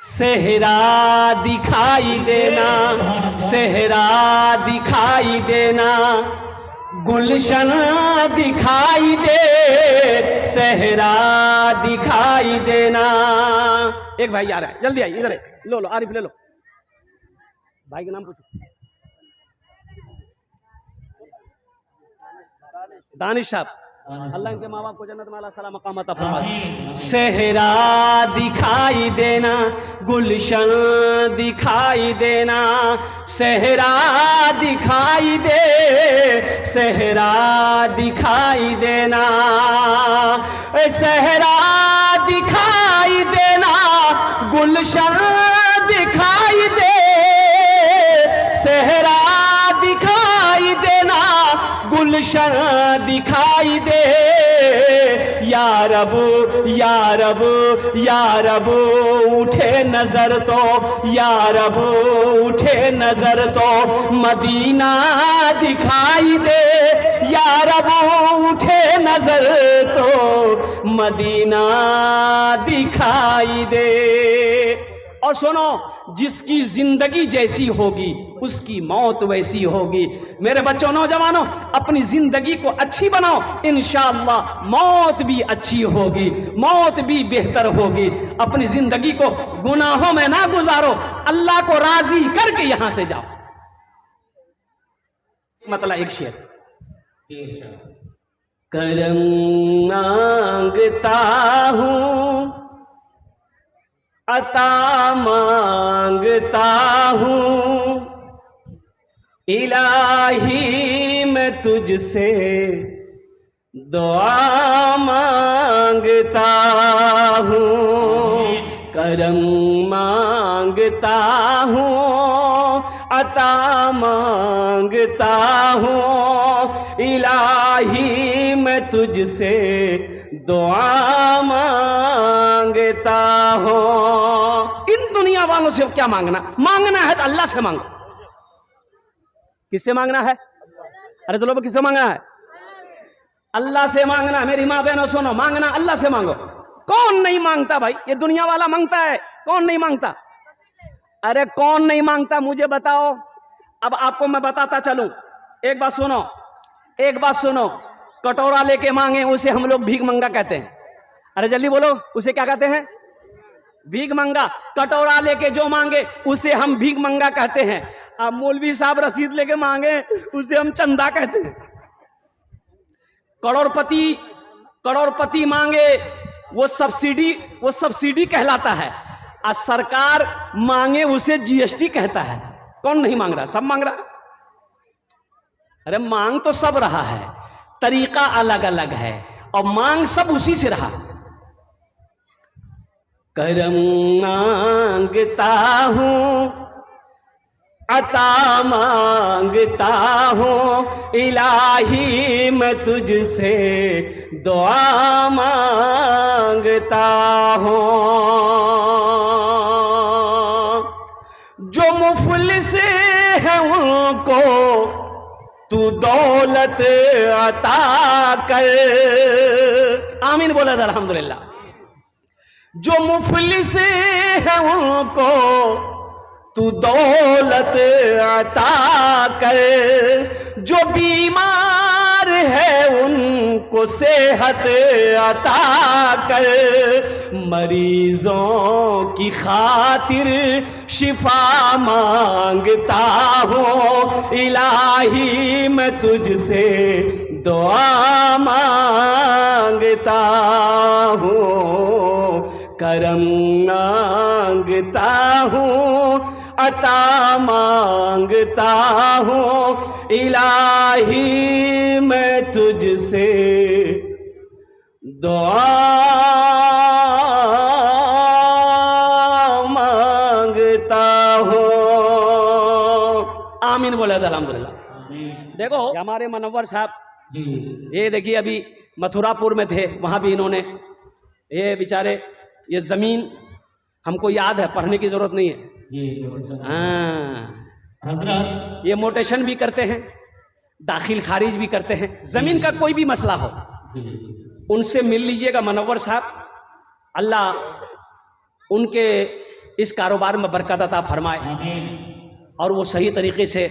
A: सेहरा दिखाई देना, सेहरा दिखाई देना, गुलशन दिखाई दे, सेहरा दिखाई देना। एक भाई आ रहा है, जल्दी आइए, इधर लो आरिफ ले लो। भाई का नाम पूछो। दानिश साहब। अल्लाह इनके माँ बाप को जन्नत में अल्लाह सलाम मकाम अता फरमाए। सेहरा दिखाई देना, गुलशन दिखाई देना, सेहरा दिखाई दे, सेहरा दिखाई देना, सेहरा दिखाई देना, गुलशन दिखाई दे, सेहरा दिखाई देना, गुलशन दिखाई दे। या रब, या रब, या रब उठे नजर तो, या रब उठे नजर तो, मदीना दिखाई दे। या रब उठे नजर तो, मदीना दिखाई दे। और सुनो, जिसकी जिंदगी जैसी होगी उसकी मौत वैसी होगी। मेरे बच्चों, नौजवानों, अपनी जिंदगी को अच्छी बनाओ, इंशाअल्लाह मौत भी अच्छी होगी, मौत भी बेहतर होगी। अपनी जिंदगी को गुनाहों में ना गुजारो, अल्लाह को राजी करके यहां से जाओ। मतलब एक शेर, करम मांगता हूं, अता मांगता हूं, इलाही मैं तुझसे दुआ मांगता हूं। करम मांगता हूं, अता मांगता हूं, इलाही मैं तुझसे दुआ मांगता हूं। इन दुनिया वालों से क्या मांगना? मांगना है तो अल्लाह से मांगो। किससे मांगना है? अरे चलो, किससे मांगना है? अल्लाह से मांगना। मेरी माँ बहनों सुनो, मांगना अल्लाह से मांगो। कौन नहीं मांगता भाई? ये दुनिया वाला मांगता है, कौन नहीं मांगता? अरे कौन नहीं मांगता मुझे बताओ। अब आपको मैं बताता चलूं, एक बात सुनो, एक बात सुनो। कटोरा लेके मांगे उसे हम लोग भीख मंगा कहते हैं। अरे जल्दी बोलो, उसे क्या कहते हैं? भीख मंगा। कटोरा लेके जो मांगे उसे हम भीख मंगा कहते हैं। अब मौलवी साहब रसीद लेके मांगे उसे हम चंदा कहते हैं। करोड़पति मांगे वो सब्सिडी कहलाता है। और सरकार मांगे उसे जीएसटी कहता है। कौन नहीं मांग रहा? सब मांग रहा। अरे मांग तो सब रहा है, तरीका अलग अलग है और मांग सब उसी से रहा। करम मांगता हूं, अता मांगता हूं, इलाही मैं तुझसे दुआ मांगता हूं। जो मुफलिस है उनको तू दौलत अता कर। आमीन बोला था अल्हम्दुलिल्लाह। जो मुफलिस है उनको तू दौलत अता कर। जो बीमार है उनको सेहत अता कर। मरीजों की खातिर शिफा मांगता हूँ, इलाही मैं तुझसे दुआ मांगता हूँ। करम मांगता हूँ, अता मांगता हूँ, इलाही मैं तुझसे दुआ मांगता हूँ। आमीन बोला था अल्हम्दुलिल्लाह। देखो हमारे मनव्वर साहब, ये देखिए अभी मथुरापुर में थे, वहां भी इन्होंने ये बेचारे, ये जमीन हमको याद है, पढ़ने की जरूरत नहीं है। हाँ, ये मोटेशन भी करते हैं, दाखिल खारिज भी करते हैं। जमीन का कोई भी मसला हो उनसे मिल लीजिएगा मनव्वर साहब। अल्लाह उनके इस कारोबार में बरकत अता फरमाए और वो सही तरीके से,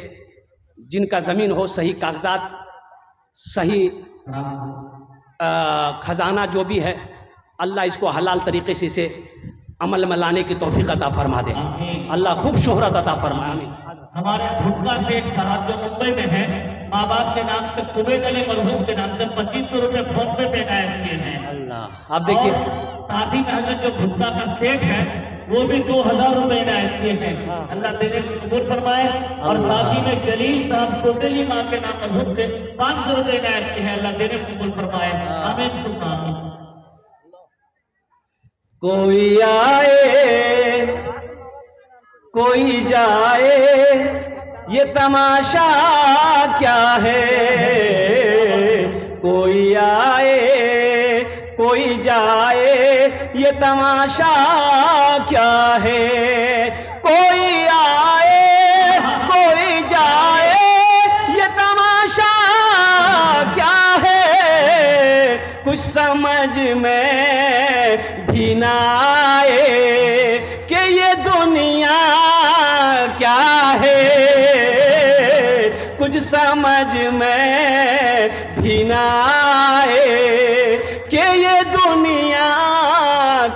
A: जिनका ज़मीन हो, सही कागजात, सही खजाना जो भी है, अल्लाह इसको हलाल तरीके से इसे अमल में लाने की तौफीक अता फरमा दे। अल्लाह खूब शोहरत अता फरमाए।
B: हमारे भुट्टा सेठ साहब जो मुंबई में है, माँ बाप के नाम से कुबेद अली मरहूम के नाम से 2500 रुपए फोन पे इनायत किए हैं।
A: अल्लाह, आप देखिए
B: साथ ही में जो भुट्टा का सेठ है वो भी 2000 रुपए इनायत किए हैं। अल्लाह देने को कबूल फरमाए। और साथ ही में जलील साहब सोतेली माँ के नाम मरहूम से 500 रुपए इनायत किए हैं। अल्लाह देने को कबूल फरमाए। आमीन सुब्हान अल्लाह।
A: कोई आए कोई जाए, ये तमाशा क्या है? कोई आए कोई जाए, ये तमाशा क्या है? कोई आए कोई जाए, ये तमाशा क्या है? कुछ समझ में भी ना आए कि ये दुनिया क्या है। कुछ समझ में भी ना आए कि ये दुनिया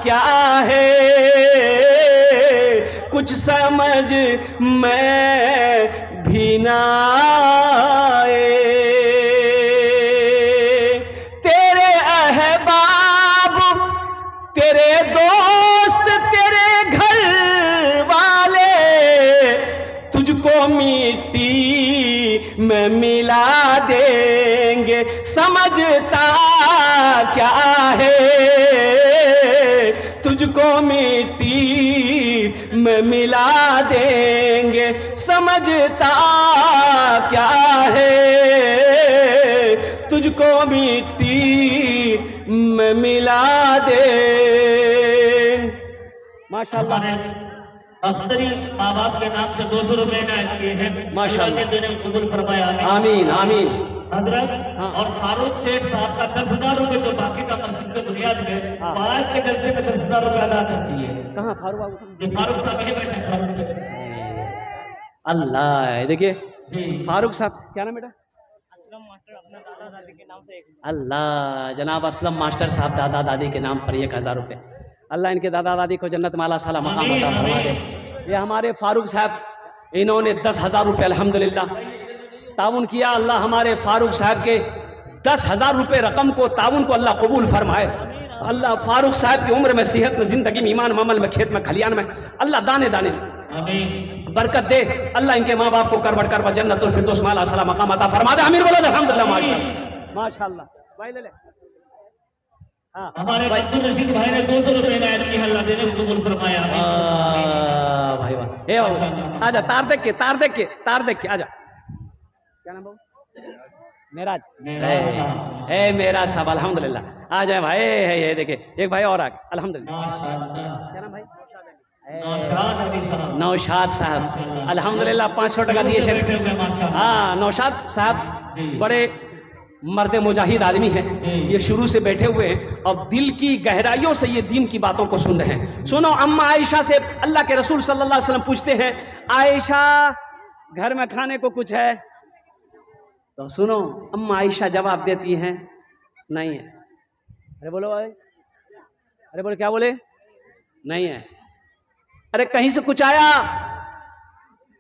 A: क्या है। कुछ समझ में भी ना आए। तेरे अहबाब, तेरे दोस्त, तेरे घर वाले तुझको मिट्टी में मिला देंगे। समझता क्या है? तुझको मिट्टी में मिला देंगे। समझता क्या है? तुझको मिट्टी में मिला दे। माशाअल्लाह।
B: अख्तरी माँ बाप के नाम से 200 रुपए इनायत किए हैं।
A: माशाअल्लाह।
B: कबूल फरमाया।
A: आमीन आमीन।
B: हजरत
A: हाँ।
B: और फारूक सेठ साहब का 10,000 रुपए जो बाकी का मस्जिद के बुनियाद में
A: हाँ।
B: बारात के जलसे में 10,000 रुपए अदा करती है।
A: कहाँ फारूक बाबू?
B: जो फारूक साहब यही बैठे हैं, फारूक सेठ।
A: अल्लाह, देखिए
B: जी
A: फारूक साहब, क्या नाम बेटा? अल्लाह, जनाब असलम मास्टर साहब दादा दादी के नाम पर 1,000 रुपये। अल्लाह इनके दादा दादी को जन्नत माला साला मकाम अता फरमा दे। ये हमारे फारूक साहब, इन्होंने 10,000 रुपये अल्हम्दुलिल्लाह ताउन किया। अल्लाह हमारे फारूक साहब के 10,000 रुपये रकम को ताउन को अल्लाह कबूल फरमाए। अल्लाह फारूक साहब की उम्र में, सेहत में, जिंदगी में, ईमान ममल में, खेत में, खलियान में अल्लाह दाने दाने बरकत दे। अल्लाह इनके माँ बाप को करबट कर जन्नतुल फिरदौस माला साला मकाम अता फरमा दे। आमीन बोलो अल्हम्दुलिल्लाह। माशाअल्लाह भाई ले ले। हाँ
B: हमारे अब्दुल रशीद भाई ने 200 रुपए इनायत की, अल्लाह देने को कबूल फरमाया।
A: भाई वाह, ए बाबू आजा, तार देख के, तार देख के, तार देख के आजा। क्या नाम बाबू? मेराज। ए मेरा साहब अल्हम्दुलिल्लाह, आ जाए भाई। है ये देखिए एक भाई और आ गए अल्हम्दुलिल्लाह। क्या नाम भाई? नौशाद साहब अल्हम्दुलिल्लाह 500 टका दिए शेर। हाँ नौशाद साहब बड़े मर्द मुजाहिद आदमी हैं। ये शुरू से बैठे हुए हैं और दिल की गहराइयों से ये दीन की बातों को सुन रहे हैं। सुनो, अम्मा आयशा से अल्लाह के रसूल सल्लल्लाहु अलैहि वसल्लम पूछते हैं, आयशा घर में खाने को कुछ है? तो सुनो, अम्मा आयशा जवाब देती हैं, नहीं है। अरे बोलो भाई, अरे बोलो, क्या बोले? नहीं है। अरे कहीं से कुछ आया?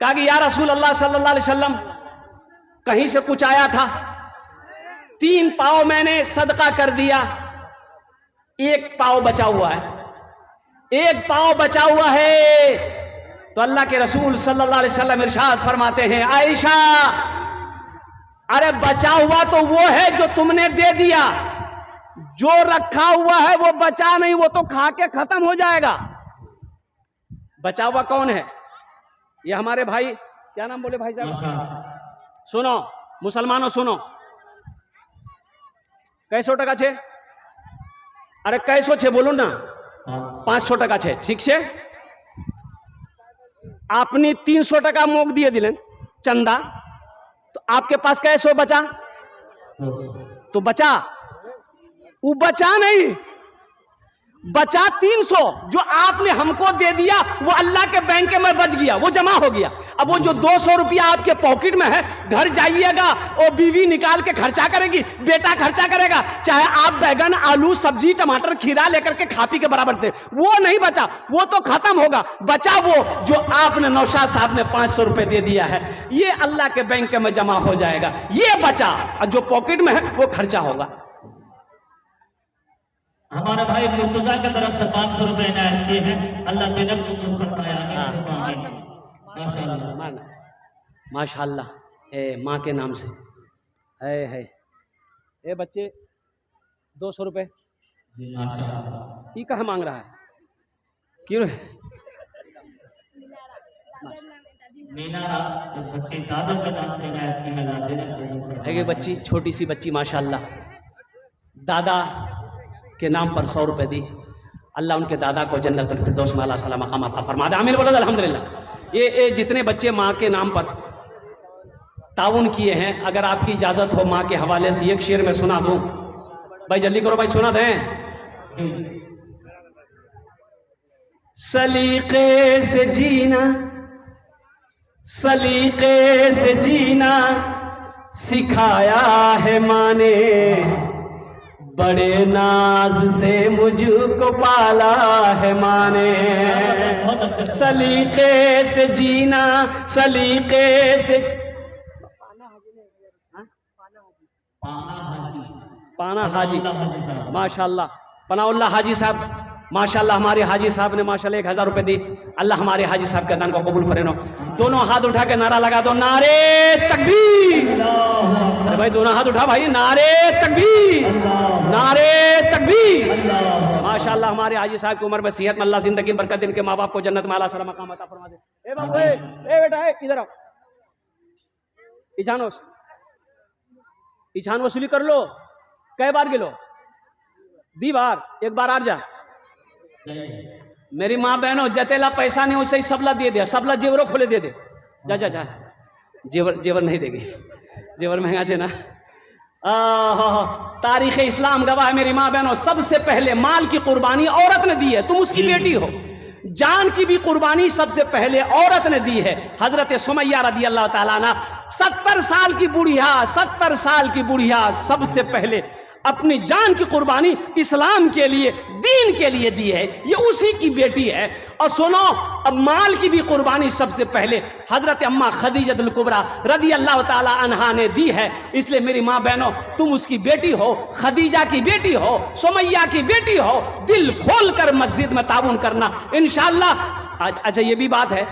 A: कहा कि या रसूल अल्लाह सल्लल्लाहु अलैहि वसल्लम कहीं से कुछ आया था, 3 पाव मैंने सदका कर दिया, 1 पाव बचा हुआ है, 1 पाव बचा हुआ है। तो अल्लाह के रसूल सल्लल्लाहु अलैहि वसल्लम इरशाद फरमाते हैं, आयशा अरे बचा हुआ तो वो है जो तुमने दे दिया, जो रखा हुआ है वो बचा नहीं, वो तो खा के खत्म हो जाएगा। बचा हुआ कौन है? ये हमारे भाई, क्या नाम बोले भाई साहब? सुनो मुसलमानों सुनो, कैसो टका छे? अरे कैसो छे बोलो ना? 500 टका छे, ठीक छे। आपने 300 टका मोक दिए दिलन चंदा, तो आपके पास कैसो बचा? तो बचा, वो बचा नहीं, बचा 300 जो आपने हमको दे दिया, वो अल्लाह के बैंक में बच गया, वो जमा हो गया। अब वो जो 200 रुपया आपके पॉकेट में है, घर जाइएगा और बीवी निकाल के खर्चा करेगी, बेटा खर्चा करेगा, चाहे आप बैगन आलू सब्जी टमाटर खीरा लेकर के खा पी के बराबर थे, वो नहीं बचा, वो तो खत्म होगा। बचा वो जो आपने नौशाद साहब ने 500 रुपए दे दिया है, ये अल्लाह के बैंक में जमा हो जाएगा, ये बचा, और जो पॉकेट में है वो खर्चा होगा।
B: हमारे भाई मुर्तजा की तरफ से 500 रुपए इनायत किए हैं, अल्लाह देने को कबूल फरमाया। माशाअल्लाह,
A: माँ के नाम से है। ए बच्चे 200 रुपए ये कहाँ मांग रहा है? क्यों?
B: बच्चे दादा के नाम से इनायत की, अल्लाह देने को कबूल फरमाया।
A: एक बच्ची, छोटी सी बच्ची माशाअल्लाह, दादा के नाम पर 100 रुपए दी। अल्लाह उनके दादा को जन्नतुल फिरदौस माला साला मकाम अता फरमा दे। आमीन बोलो अल्हम्दुलिल्लाह। ये जितने बच्चे माँ के नाम पर ताउन किए हैं, अगर आपकी इजाज़त हो माँ के हवाले से एक शेर में सुना दूँ भाई, जल्दी करो भाई, सुना दें। सलीके से जीना, सलीके से जीना सिखाया है माँ ने, बड़े नाज से मुझको पाला है माँ ने। सलीके से जीना, सलीके से पाना हाजी, माशाल्लाह पनाउल्लाह हाजी साहब, माशाल्लाह हमारे हाजी साहब ने माशाल्लाह 1000 रुपए दी। अल्लाह हमारे हाजी साहब के दान को कबूल फरेनो। दोनों हाथ उठा के नारा लगा दो, नारे तकबीर। अरे भाई दोनों हाथ उठा भाई, नारे तकबीर, नारे तकबीर। माशाल्लाह हमारे हाजी साहब की उम्र में सेहत में अल्लाह जिंदगी बरकत, इनके माँ बाप को जन्नत में आला साला मकाम अता फरमा दे। ए बाबू, ए बेटा, इधर आओ, इछान वसूली कर लो। कई बार गिलो? दी बार, एक बार आ जा। मेरी माँ बहनों, जतेला पैसा नहीं वैसे ही सबला दे दे, सबला जेवरों खोले दे दे। जा जा जा, जेवर नहीं देगी, जेवर महंगा से ना। तारीख इस्लाम गवाह है मेरी माँ बहनों, सबसे पहले माल की कुर्बानी औरत ने दी है, तुम उसकी बेटी हो। जान की भी कुर्बानी सबसे पहले औरत ने दी है। हजरत सुमैया रदी अल्लाह ताला अन्हा 70 साल की बुढ़िया, 70 साल की बुढ़िया सबसे पहले अपनी जान की कुर्बानी इस्लाम के लिए, दीन के लिए दी है, ये उसी की बेटी है। और सुनो, अब माल की भी कुर्बानी सबसे पहले हजरत अम्मा खदीजतुल कुबरा रदी अल्लाह ताला अन्हा ने दी है। इसलिए मेरी माँ बहनों, तुम उसकी बेटी हो, खदीजा की बेटी हो, सुमैया की बेटी हो, दिल खोल कर मस्जिद में ताउन करना इंशाअल्लाह। अच्छा ये भी बात है,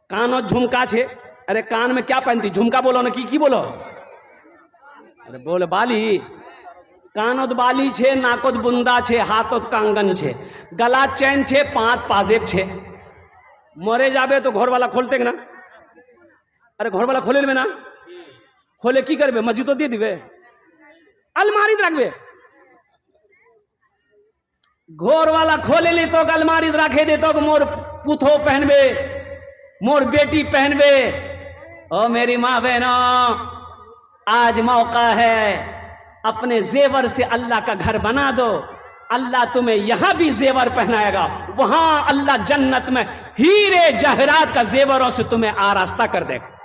A: कान झुमका छे, अरे कान में क्या पहनती, झुमका बोलो ना, की बोलो, अरे बोले बाली, कानोत बाली छे, नाकोत बुंदा छे, हाथोत कांगन छे, गला चैन छे, पांच पाजेब छे। मरे जाबे तो घर वाला खोलते ना, अरे घर वाला खोले ना, खोले की करबे, मस्जिद तो दे दिबे, अलमारी रखबे, घर वाला खोले ली तो अलमारी रखे दे तो मोर पुथो पहनबे, मोर बेटी पहनबे। ओ मेरी माँ बहनों, आज मौका है, अपने जेवर से अल्लाह का घर बना दो। अल्लाह तुम्हें यहां भी जेवर पहनाएगा, वहां अल्लाह जन्नत में हीरे जहरात का जेवरों से तुम्हें आरास्ता कर देगा।